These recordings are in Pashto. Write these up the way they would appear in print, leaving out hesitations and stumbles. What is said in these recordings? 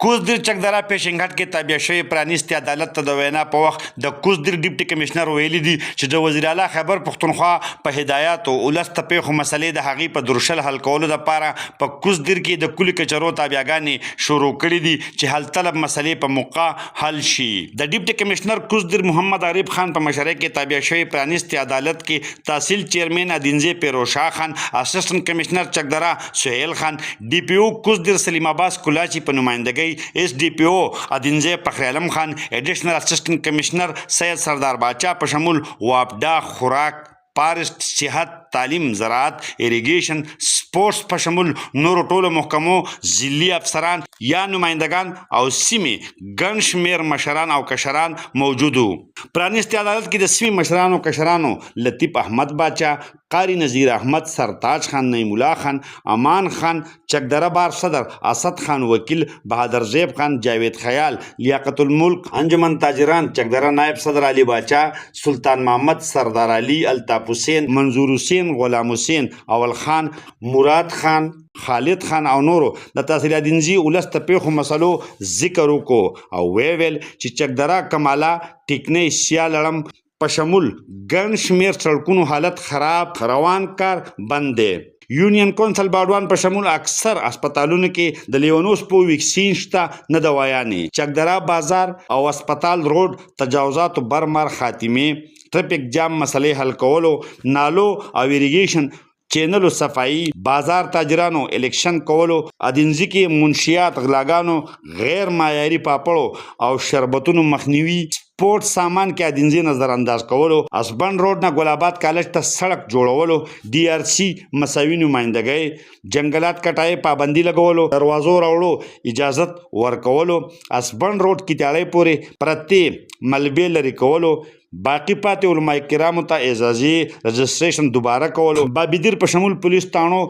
کوزدر چکدره پیشنګټ کې تابع شوی پرانیستي عدالت ته د وینا په وخت د کوزدر ډیپټي کمشنر ویلي دي چې د وزیر اعلی خیبر پښتونخوا په هدایاتو ولس ته پیښو مسلې د هغې په درشل حل کولو دپاره په کوزدر کې د کلي کچرو تابعګانې شروع کړي دي چې حل طلب مسلې په موقع حل شي. د ډیپټي کمشنر کوزدر محمد عارف خان په مشرۍ کې تابع شوی پرانیستي عدالت کې تحصیل چیرمن ادینزې پیروشاه خان، اسسټنټ کمشنر چکدره سهیل خان، ډي پی او کوزدر سلیم عباس کلاچي په نمائندګۍ ایس ڈی پی او ادینزے فخر علم خان، ایڈیشنل اسسٹنٹ کمشنر سید سردار باچا په شمول وابډا، خوراک، فارسټ، صحت، تعلیم، زراعت، اریګیشن، سپورټس په شمول نورو ټولو محکمو ضلعي افسران یا نمایندګان او سیمې ګڼ شمېر مشران او کشران موجود وو. پرانیستي عدالت کې د سیمې مشرانو کشرانو لطیف احمد باچا، قاری نذیر احمد، سرتاج خان، نعیم الله خان، امان خان، چکدره بار صدر اسد خان، وکیل بہادر زیب خان، جاوید خیال، لیاقت الملک، انجمن تاجران چکدره نائب صدر علی باچا، سلطان محمد، سردار علی، الطاف حسین، منظور حسین، غلام حسین، اول خان، مراد خان، خالد خان او نورو د تحصیل ادینزي ولس ته پیښو مسلو ذکر وکړو او ویل چې چکدره، کماله، ټیکنۍ، سیا لړم په شمول ګڼ شمېر سړکونو حالت خراب، روان کار بند دی. یونین کونسل باډوان په شمول اکثر اسپتالونو کې د لیونوس په ویکسین شته نه دوايانې. چکدره بازار او اسپتال روډ تجاوزاتو برمر خاتمې، ټریفک جام مسلې حل کولو، نالو او اریګیشن چینلو صفائی، بازار تاجرانو الیکشن کولو، ادینزي کې منشیات غلاګانو، غیر معیاري پاپړو او شربتونو مخنیوي، سپورټ سامان کې ادینزي نظر انداز کولو، اسبن روډ نه ګل آباد کالج ته سړک جوړولو، ډي آر سی مساوي نمائندګۍ، جنگلات کټای پابندي لګولو، دروازو راوړو اجازت ورکولو، اسبن روډ کې تاړۍ پورې پرتې ملبې لري کولو، باقی پاتې علماء کرامو ته اعزازي رجسټریشن دوباره کولو، بابیدیر په شمول پولیس تانو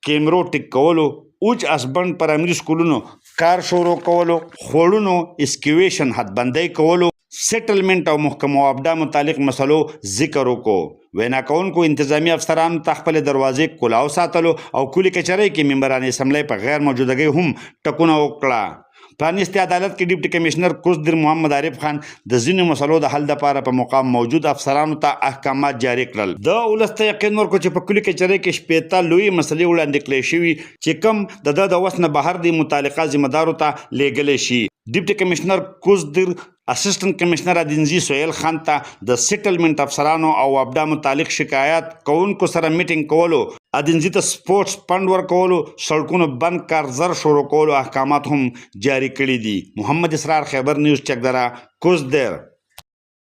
کیمرو ټیک کولو، اوچ اسبن پرایمري سکولونو کار شروع کولو، خوړونو اسکیویشن حدبندۍ کولو، سیټلمنټ او محکمو ابدا متعلق مسلو ذکر وکړو. وینا کوونکو انتظامی افسرانو ته خپل دروازې کلاو ساتلو او کلي کچرۍ کې ممبران اسمبلی په غیر موجودګۍ هم ټکونه وکړه. پرانیستي عدالت کې ډیپټي کمشنر کوزدر محمد عارف خان د ځینو مسلو د حل لپاره په مقام موجود افسرانو ته احکامات جاری کړل. د ولس ته یقین ورکړو چې په کلي کچرۍ کې شپېته لویې مسلې وړاندې کړې شوي چې کوم د وس نه بهر د متعلقه ذمه دارو ته لیږلی شي. ډیپټي کمشنر کوزدر اسسټنټ کمشنر ادینزي سهیل خان ته د سیټلمنټ افسرانو او ابدا متعلق شکایات کوونکو سره میټینګ کولو، ادینزي ته سپورټس فنډ ورکولو، سړکونو بند کار زر شروع کولو احکامات هم جاری کړي دي. محمد اسرار، خیبر نیوز، چکدره، کوزدر.